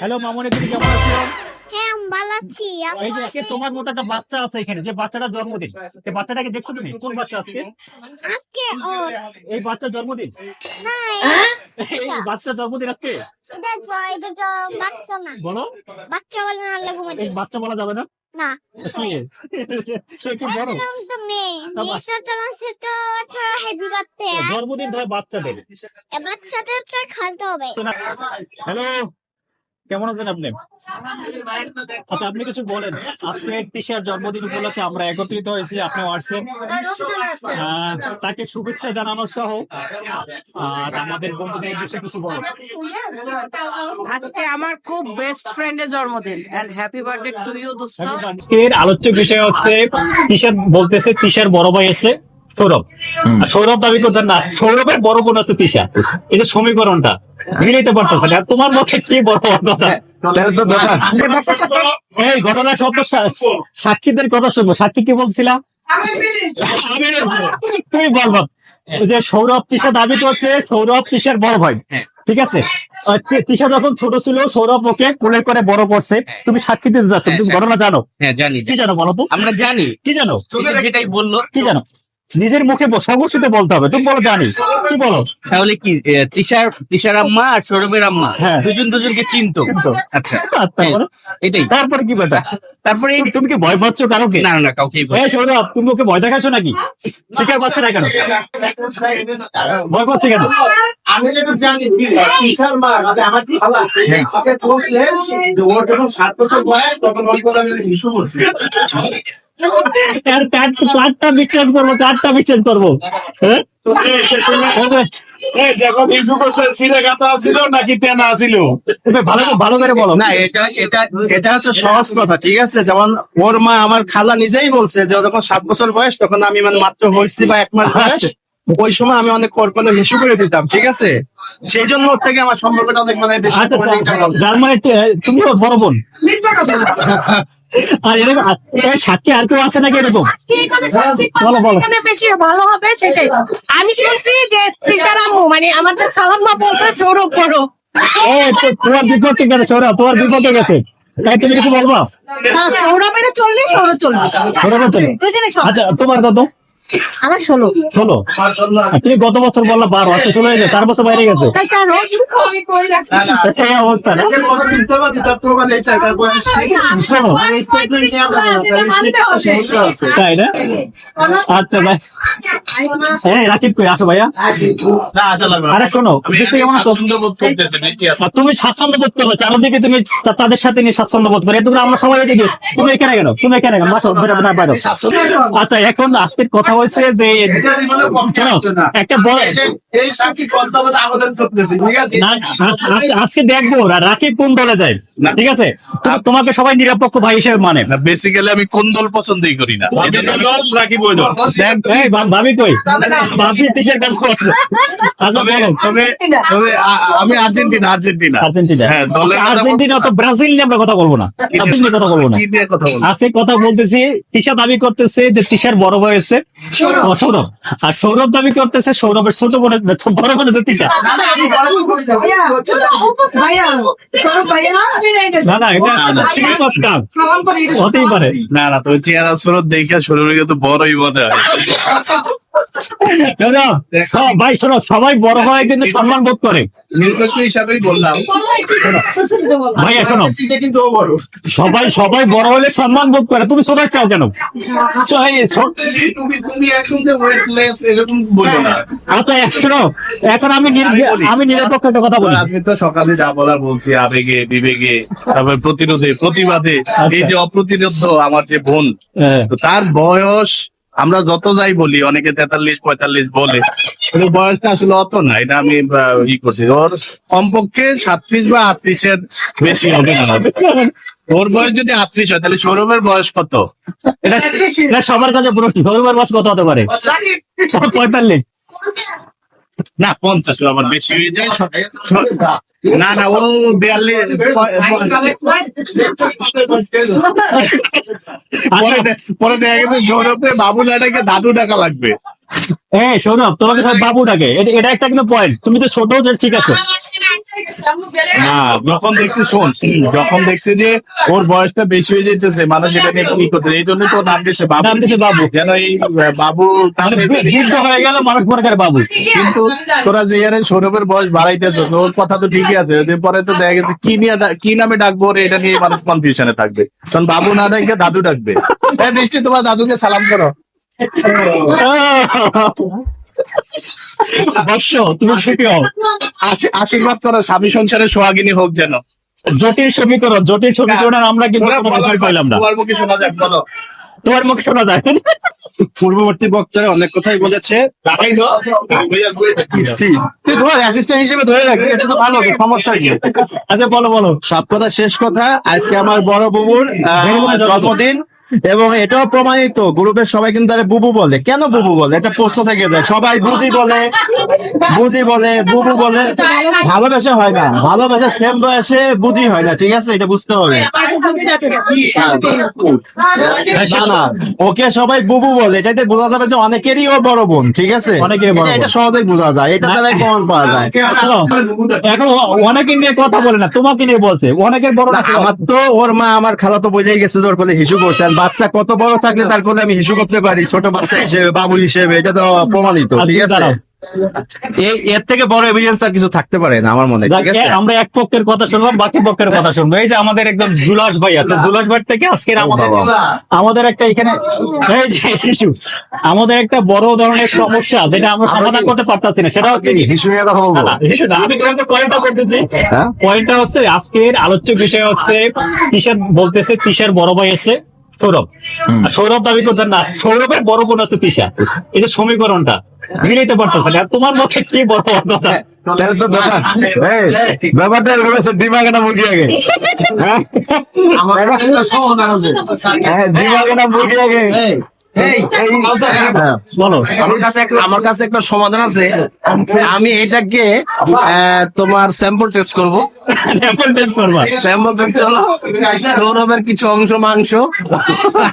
Hello মামনি, তুমি কেমন আছো? হ্যাঁ, আমি ভালো আছি। এই যে একে তোমার মতো একটা বাচ্চা আছে এখানে, যে বাচ্চাটার জন্মদিন। এই বাচ্চাটাকে দেখছো তুমি? কোন বাচ্চা আজকে? আজকে এই বাচ্চার জন্মদিন। না, এই বাচ্চার জন্মদিন আজকে। এটা বাচ্চা না। বলো। বাচ্চা বলে না, আল্লাহ ঘুমাতে। এই বাচ্চা বলা যাবে না। না, কি? সে কি বড়? আমি তো মেয়ে। মেয়েটা তো আছে তো একটা হ্যাপি বার্থডে। জন্মদিন ধরে বাচ্চাদের। এই বাচ্চাদের তো খেলতে হবে। হ্যালো, কেমন আছেন আপনি? আচ্ছা, আপনি কিছু বলেন। আজকে তিশার জন্মদিন উপলক্ষে আমরা একত্রিত হয়েছি, আপনিও আসছেন। তাকে শুভেচ্ছা জানানো সহ আর আমাদের বন্ধুদের উদ্দেশ্যে কিছু বলেন। আজকে আমার খুব বেস্ট ফ্রেন্ডের জন্মদিন and happy birthday to you দোস্ত। আজকের আলোচ্য বিষয় হচ্ছে তিশা বলতেছে তিশার বড় ভাই আছে সৌরভ। আর সৌরভ দাবি করছেন না, সৌরভের বড় বোন আছে তিশা। এই যে সমীকরণটা মিলাইতে পারতেছে না। তোমার মতে কি বড় কথা? এই ঘটনা শব্দ সাক্ষীদের কথা শুনবো। সাক্ষী কি বলছিলাম? তুমি বলবো যে সৌরভ তিশা দাবি করছে সৌরভ তিশার বড় ভাই, ঠিক আছে? তিশা যখন ছোট ছিল সৌরভ ওকে কোলে করে বড় করছে। তুমি সাক্ষী দিতে যাচ্ছ, তুমি ঘটনা জানো? হ্যাঁ জানি। কি জানো বলো তো? আমরা জানি। কি জানো? যেটাই বললো। কি জানো? নিজের মুখে সগর্ষিতে বলতে হবে। তুমি বলো জানি। কি বলো? তাহলে কি তিশার আম্মা আর সৌরভের আম্মা হ্যাঁ। দুজনকে চিনতো। আচ্ছা এটাই। তারপরে কি বেটা? তারপরে তুমি কি ভয় পাচ্ছ কারোকে? না না কাউকে এই সৌরভ, তুমি ওকে ভয় দেখাচ্ছ নাকি? শিকার পাচ্ছ না কেন? ভয় পাচ্ছে কেন? আমি যেটা জানি তিশার মা মানে আমার খালা ওকে বলছিলেন যে ওর যখন 7 বছর বয়স তখন ওর কথা আমি হিসু করছি। কার্ডটা বিশ্বাস করবো, কার্ডটা বিশ্বাস করবো। হ্যাঁ দেখো হিসু করছে সিরে গাতা ছিল নাকি তেনা ছিল। ভালো ভালো করে বলো। না এটা হচ্ছে সহজ কথা, ঠিক আছে? যেমন ওর মা আমার খালা নিজেই বলছে যে যখন 7 বছর বয়স তখন আমি মানে মাত্র হয়েছি বা 1 মাস বয়স, ওই সময় আমি অনেক করকলে হিসু করে দিতাম, ঠিক আছে? সেই জন্য ওর থেকে আমার সম্পর্কটা অনেক মানে বেশি। যার মানে তুমি ওর বড় বোন। আর এরকম সাক্ষী আর কেউ আছে নাকি এরকম? বলো বলো। বেশি ভালো হবে সেটাই। আমি শুনছি যে তিশার আম্মু মানে আমাদের খালাম্মা বলছে সৌরভ বড়। তোমার বিপক্ষে গেছে সৌরভ, তোমার বিপক্ষে গেছে, তাই তুমি কিছু বলবা? সৌরভের 40, সৌরভ 40। সৌরভ চলে। দুজনে সব। আচ্ছা, তোমার কত? আমার 16। 16। তুমি গত বছর বললা 12, আচ্ছা 16 হয়ে গেছে, 4 বছর বাইরে গেছে। তাই কেন? এই অবস্থা না? তাই না? আচ্ছা ভাই, হ্যাঁ রাকিব কই আসো ভাইয়া। আরে শোনো, তুমি স্বাচ্ছন্দ্য বোধ করো চারদিকে, তুমি তাদের সাথে নিয়ে স্বাচ্ছন্দ্য বোধ করো। এতগুলো আমরা সবাই এদিকে, তুমি এখানে কেন? তুমি এখানে কেন? আচ্ছা, এখন আজকের কথা হয়েছে যে একটা আজকে দেখবো রাকিব কোন দলে যায়, ঠিক আছে? তোমাকে সবাই নিরপেক্ষ ভাই হিসেবে মানে। বেসিক্যালি আমি কোন দল পছন্দই করি না। ভাবি কই? ভাবি দেশের কাজ করছে। আচ্ছা বলো। তবে আমি আর্জেন্টিনা। হ্যাঁ, আর্জেন্টিনা তো ব্রাজিল নিয়ে আমরা কথা বলবো না, আর্জেন্টিনা কথা বলবো না। কি নিয়ে কথা বলবো? আজকে কথা বলতেছি তিশা দাবি করতেছে যে তিশার বড় ভাই হচ্ছে সৌরভ, আর সৌরভ দাবি করতেছে সৌরভের ছোট বোনের বড় বোন হচ্ছে তিশা। না না, এটা হতেই পারে। না তুমি চেহারা স্বরূপ দেখে শরীরে তো বড়ই মনে হয়। ভাই শোনো, সবাই বড় হয় কিন্তু সম্মান বোধ করে। নিরপেক্ষ হিসাবেই বললাম ভাইয়া শোনো, কিন্তু ও বড়। সবাই বড় হলে সম্মান বোধ করে, তুমি ছোট চাও কেন? তুমি এখন যে ওয়েটলেস এরকম বলো না। আচ্ছা শোনো, এখন আমি নিরপেক্ষ একটা কথা বলি। আমি তো সকালে যা বলার বলছি, আবেগে বিবেকে, তারপর প্রতিরোধে প্রতিবাদে। এই যে অপ্রতিরোধ আমার যে বোন, তো তার বয়স আমরা যত যাই বলি, অনেকে 43-45 বলে, কিন্তু বয়সটা আসলে অত না। এটা আমি ই করছি, ওর কমপক্ষে 37 বা 38-এর বেশি হবে না। ওর বয়স যদি 38 হয় তাহলে সৌরভের বয়স কত? এটা সবার কাছে প্রশ্ন, সৌরভের বয়স কত হতে পারে? 45? না 50 আবার বেশি হয়ে যায়। না ও 42। পরে দেখা গেছে সৌরভে বাবু ডাকে দাদু ডাকা লাগবে। সৌরভ তোমাকে সব বাবু ডাকে, এটা একটা কিন্তু পয়েন্ট। তুমি তো ছোট, ঠিক আছে। না, যখন দেখছি শোন, যখন দেখছি যে ওর বয়সটা বেশি হয়ে যেতেছে, মানুষ এটা নিয়ে কি করতে, এই জন্য তো নাম দিছে বাবু। নাম দিছে বাবু। যেন এই বাবু নাম দিছে। বৃদ্ধ হয়ে গেল মানুষ মনে করে বাবু। কিন্তু তোরা যে হারে সৌরভের বয়স বাড়াইতেছ, ওর কথা তো ঠিকই আছে, ওদের পরে তো দেখা গেছে কি নিয়ে কি নামে ডাকবো ওরে, এটা নিয়ে মানুষ কনফিউশনে থাকবে। কারণ বাবু না ডাকে দাদু ডাকবে। বৃষ্টি, তোমার দাদুকে সালাম করো। বর্ষ, তুমি সুখী হও। আশীর্বাদ করো, স্বামী সংসারে সোহাগিনী হোক যেন। জটিল সমীকরণ আমরা কিন্তু ওরা কোনো বলো, কিছুই পাইলাম না। তোমার মুখে শোনা যাক, বলো। তোমার মুখে শোনা যায়। পূর্ববর্তী বক্তারা অনেক কথাই বলেছে। দেখাইলো। তুই ধর অ্যাসিস্ট্যান্ট হিসেবে ধরে রাখি, এটা তো ভালো, সমস্যা কি? আচ্ছা বলো। সব কথা শেষ কথা, আজকে আমার বড় বুবুর জন্মদিন, এবং এটাও প্রমাণিত গ্রুপের সবাই কিন্তু তারা বুবু বলে। কেন বুবু বলে? এটা প্রশ্ন থেকে যায়। সবাই বুঝি বলে, বুবু বলে। ভালোবাসা হয় না, ভালোবাসা সেম বয়সে বুঝি হয় না, ঠিক আছে? এটা বুঝতে হবে। না না, ওকে সবাই বুবু বলে, এটাতে বোঝা যাবে যে অনেকেরই ও বড় বোন, ঠিক আছে? অনেকেরই বড় এটা বোন। সহজেই বোঝা যায়, এটা দ্বারাই প্রমাণ পাওয়া যায়। শোনো, এখন অনেকে নিয়ে কথা বলে না, তোমাকে নিয়ে বলছে। অনেকের বড় না, না, আমার তো ওর মা আমার খালা তো বোঝাই গেছে যে ওর কোলে হিসু করছে। আর বাচ্চা কত বড় থাকলে তার কোলে আমি হিসু করতে পারি, ছোট বাচ্চা হিসেবে, বাবু হিসেবে, এটা তো প্রমাণিত, ঠিক আছে? দাঁড়াও। এর থেকে বড় এভিডেন্স আর কিছু থাকতে পারে না আমার মনে হয়, ঠিক আছে? আমরা এক পক্ষের কথা শুনলাম, বাকি পক্ষের কথা শুনবো। এই যে আমাদের একদম জুলাস ভাই আছে, জুলাস ভাই থেকে আজকের আমাদের একটা এখানে এই যে issue, আমাদের একটা বড় ধরনের সমস্যা যেটা আমরা সমাধান করতে পারতাছি না, সেটা হচ্ছে কি? হিসু নিয়ে কথা বলবো। না, issue না, আমি তোমাকে পয়েন্টটা করতেছি। পয়েন্টটা হচ্ছে আজকের আলোচ্য বিষয় হচ্ছে তিশার বলতেছে তিশার বড় ভাই আছে সৌরভ। আর সৌরভ দাবি করছেন না, সৌরভের বড় বোন হচ্ছে তিশা। এই যে সমীকরণটা মিলাইতে পারতেছে না। আর তোমার মতে কি বড় কথা? তাহলে তো ব্যাপারটা এরকম আছে, দিমাগে না মুরগি আগে? হ্যাঁ, দিমাগে না মুরগি আগে? বলো। আমার কাছে একটা সমাধান আছে। আমি এটাকে তোমার স্যাম্পল টেস্ট করবো। এখন টেস্ট করবা। স্যাম্পল টেস্ট হলো সৌরভের কিছু অংশ মাংস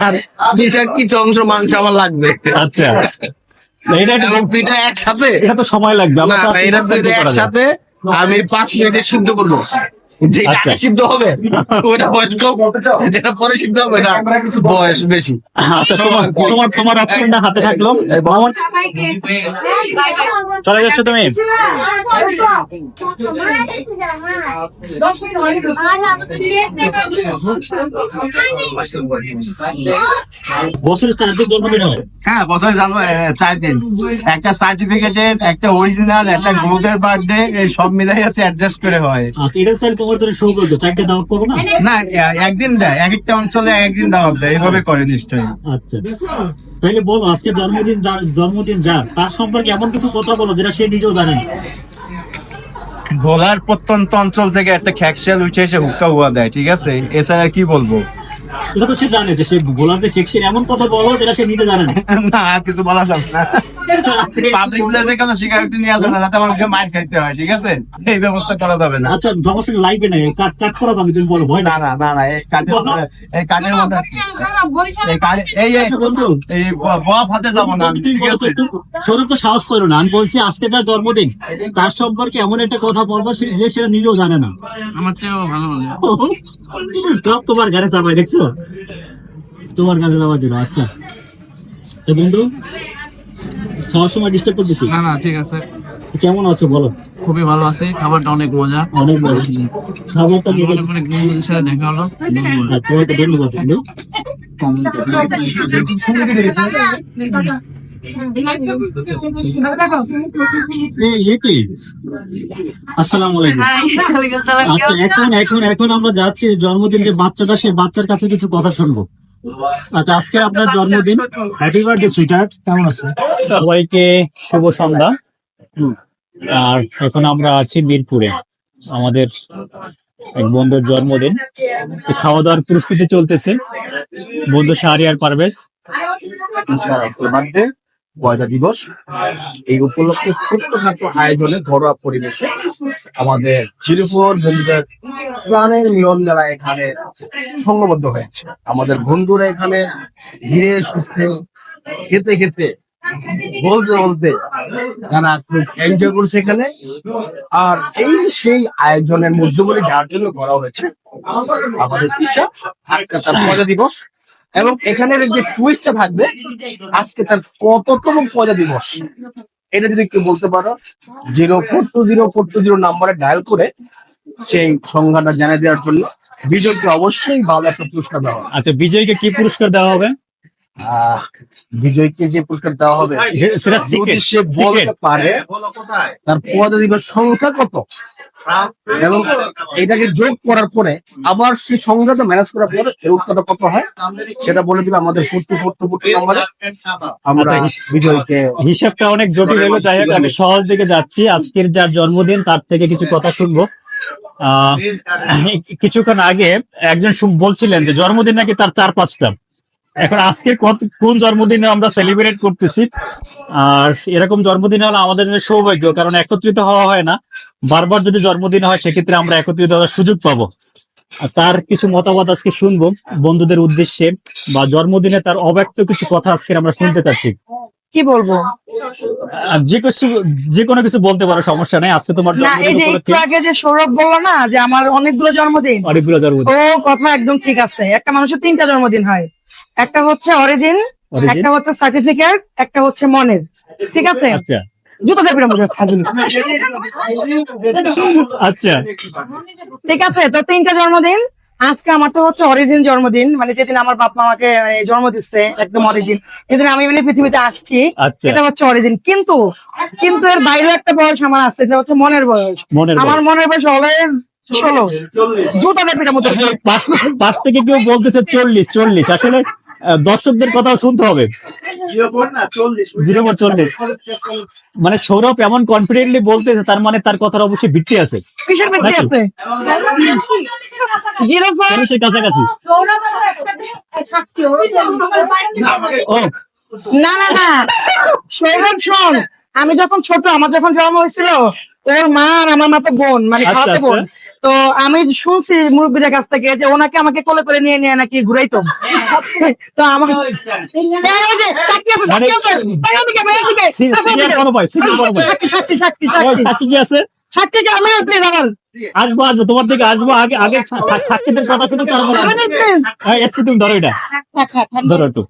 আর দিশার কিছু অংশ মাংস আমার লাগবে। আচ্ছা, এটা এবং দুইটা একসাথে, এটা তো সময় লাগবে। না আমরা তো এটা দুইটা একসাথে আমি 5 মিনিটে সিদ্ধ করবো। যেটা আচ্ছা। আগে সিদ্ধ হবে ওইটা বয়স কম, যেটা পরে সিদ্ধ হবে এটা বয়স বেশি। আচ্ছা, তোমার অপশনটা হাতে থাকলো। আমার- চলে যাচ্ছে তুমি। বছরের চারদিন জন্মদিন হয়। হ্যাঁ, বছরে জানো 4 দিন, একটা সার্টিফিকেটের, একটা অরিজিনাল, একটা গ্রুপের বার্থডে, এই সব মিলাই আছে, অ্যাডজাস্ট করে হয়। আচ্ছা, এটা তাহলে তোমার জন্য সৌভাগ্য, 4টে দাওয়াত করবো না? না, একদিন দেয়, এক একটা অঞ্চলে একদিন দাওয়াত দেয়, এইভাবে করে নিশ্চয়ই। আচ্ছা, তাহলে বলো আজকে জন্মদিন যার, তার সম্পর্কে এমন কিছু কথা বলো যেটা সে নিজেও জানে না। ভোলার প্রত্যন্ত অঞ্চল থেকে একটা খ্যাকশাল উঠে এসে হুক্কা হুয়া দেয়, ঠিক আছে? এছাড়া কি বলবো? এটা তো সে জানে যে সে বোলার যে কেকসের এমন কথা বলো যেটা সে নিজে জানে না। না, আর কিছু বলা যাবে না। পাবলিক প্লেসে কোনো স্বীকারোক্তি নিয়ে আসবে না, তাহলে আমাকে মাইর খাইতে হয়, ঠিক আছে? এই ব্যবস্থা করা যাবে না। আচ্ছা, সমস্যা লাইভে নাই, কাট করা পাবি, তুমি বলো ভয় না। না, এই কাজের মধ্যে, এই বন্ধু, বপ হাতে যাবো না, তুমি ঠিক আছে? সৌরভ তো সাহস করো না। আমি বলছি আজকে যার জন্মদিন তার সম্পর্কে এমন একটা কথা বলবো যে সেটা নিজেও জানে না। আমার চেয়েও ভালো বলে। সব তোমার গাড়ি চাপাই, দেখছো? তোমার গাড়ি চাপা দিল। আচ্ছা, তো বন্ধু, খাওয়ার সময় ডিস্টার্ব করতেছি? না না, ঠিক আছে, কেমন আছো বলো? খুবই ভালো আছে, খাবারটা অনেক মজা। অনেক ভালো। খাবারটা নিয়ে অনেক বন্ধুদের সাথে দেখা হলো। আচ্ছা, ওকে ধন্যবাদ বন্ধু। আসসালামু আলাইকুম। আচ্ছা, এখন আমরা যাচ্ছি জন্মদিন যে বাচ্চাটা, সেই বাচ্চার কাছে কিছু কথা শুনবো। আচ্ছা, আজকে আপনার জন্মদিন, হ্যাপি বার্থডে সুইটহার্ট, কেমন আছেন? সবাইকে শুভ সন্ধ্যা। আর এখন আমরা আছি মিরপুরে, আমাদের এক বন্ধুর জন্মদিন, খাওয়া দাওয়ার প্রস্তুতি চলতেছে। বন্ধু শাহরিয়ার পারভেজ, বার্থডে, পয়লা দিবস, এই উপলক্ষে ছোট্টখাটো আয়োজনে ঘরোয়া পরিবেশে আমাদের চিরপুর বন্ধুদের প্রাণের মিলন মেলা এখানে সংঘবদ্ধ হয়েছে। আমাদের বন্ধুরা এখানে ধীরে সুস্থে খেতে খেতে বলতে বলতে যারা খুব এনজয় করছে এখানে। আর এই সেই আয়োজনের মধ্যমণি যার জন্য করা হয়েছে আমাদের তিশা, আজকে তার পয়লা দিবস। এবং এখানের যে টুইস্টটা থাকবে আজকে তার কততম পয়লা দিবস এটা যদি কেউ বলতে পারো 0420 নাম্বারে ডায়াল করে সেই সংখ্যাটা জানিয়ে দেওয়ার জন্য বিজয়কে অবশ্যই ভালো একটা পুরস্কার দেওয়া হবে। আচ্ছা, বিজয়কে কি পুরস্কার দেওয়া হবে? বিজয়কে যে পুরস্কার দেওয়া হবে সেটা যদি secret, সে বলতে পারে তার পয়লা দিবস সংখ্যা কত এবং এটাকে যোগ করার পরে আবার সেই সংখ্যাটা ম্যানেজ করার পরে এর উত্তরটা কত হয় সেটা বলে দিবে আমাদের ফুটু নাম্বারে। আমরা বিজয়কে হিসাবটা অনেক জটিল হলো, যাই হোক আমি সহজ দিকে যাচ্ছি। আজকের যার জন্মদিন তার থেকে কিছু কথা শুনবো। কিছুক্ষণ আগে একজন বলছিলেন যে জন্মদিন নাকি তার 4-5টা। এখন আজকে কোন জন্মদিনে আমরা সেলিব্রেট করতেছি, আর এরকম জন্মদিন হলো আমাদের জন্য সৌভাগ্য, কারণ একত্রিত হওয়া হয় না। বারবার যদি জন্মদিন হয় সেক্ষেত্রে আমরা একত্রিত হওয়ার সুযোগ পাবো। আর তার কিছু মতামত আজকে শুনবো বন্ধুদের উদ্দেশ্যে, বা জন্মদিনে তার অব্যক্ত কিছু কথা আজকে আমরা শুনতে চাচ্ছি। কি বলবো? যে কোনো কিছু বলতে পারো, সমস্যা নেই। আজকে তোমার না, এই জন্মদিন যে একটু উপলক্ষে আগে যে সৌরভ বললো না যে আমার অনেকগুলো জন্মদিন, অনেকগুলো জন্মদিন। ও কথা একদম ঠিক আছে। একটা মানুষের 3টা জন্মদিন হয়, একটা হচ্ছে অরিজিন, একটা হচ্ছে সার্টিফিকেট, একটা হচ্ছে মনের। ঠিক আছে, আচ্ছা জুতো দেখবে মনে আচ্ছা ঠিক আছে। তো 3টা জন্মদিন। আজকে আমার তো হচ্ছে অরিজিন জন্মদিন, মানে যেদিন আমার বাপ মা আমাকে জন্ম দিচ্ছে একদম অরিজিন, যেদিন আমি মানে পৃথিবীতে আসছি, আচ্ছা। এটা হচ্ছে অরিজিন। কিন্তু এর বাইরে একটা বয়স আমার আছে, সেটা হচ্ছে মনের বয়স। মনের আমার বয়স। মনের বয়স অলওয়েজ 16। জুতো দেখবে মতো পাশ থেকে কেউ বলতেছে 40। আসলে দর্শকদের কথাও শুনতে হবে। 0.40 মানে সৌরভ এমন কনফিডেন্টলি বলতেছে, তার মানে তার কথার অবশ্যই ভিত্তি আছে। কিসের ভিত্তি আছে? 04 মানুষের কাছাকাছি। ও না না না, সৌরভ শোন, আমি যখন ছোট, আমার যখন জন্ম হয়েছিল, ওর মা আর আমার মা তো বোন, মানে আচ্ছা, খাওয়াতে বোন। আচ্ছা। তো আমি শুনছি মুরব্বীদের কাছ থেকে যে ওনাকে আমাকে কোলে করে নিয়ে নিয়ে নাকি ঘুরাইতো। তো আমার এই যে চাকরি আছে, মানে- চাকরি আছে, বাইরে দিকে, বাইরে দিকে। সিনিয়র বড় ভাই, সিনিয়র বড় ভাই। সাক্ষী সাক্ষী কি আছে? সাক্ষীকে আমি প্লিজ আমার আসবো তোমার দিকে আসবো। আগে সাক্ষীদের কথা শুনে তারপর প্লিজ। একটু তুমি ধরো, এটা ধরো একটু।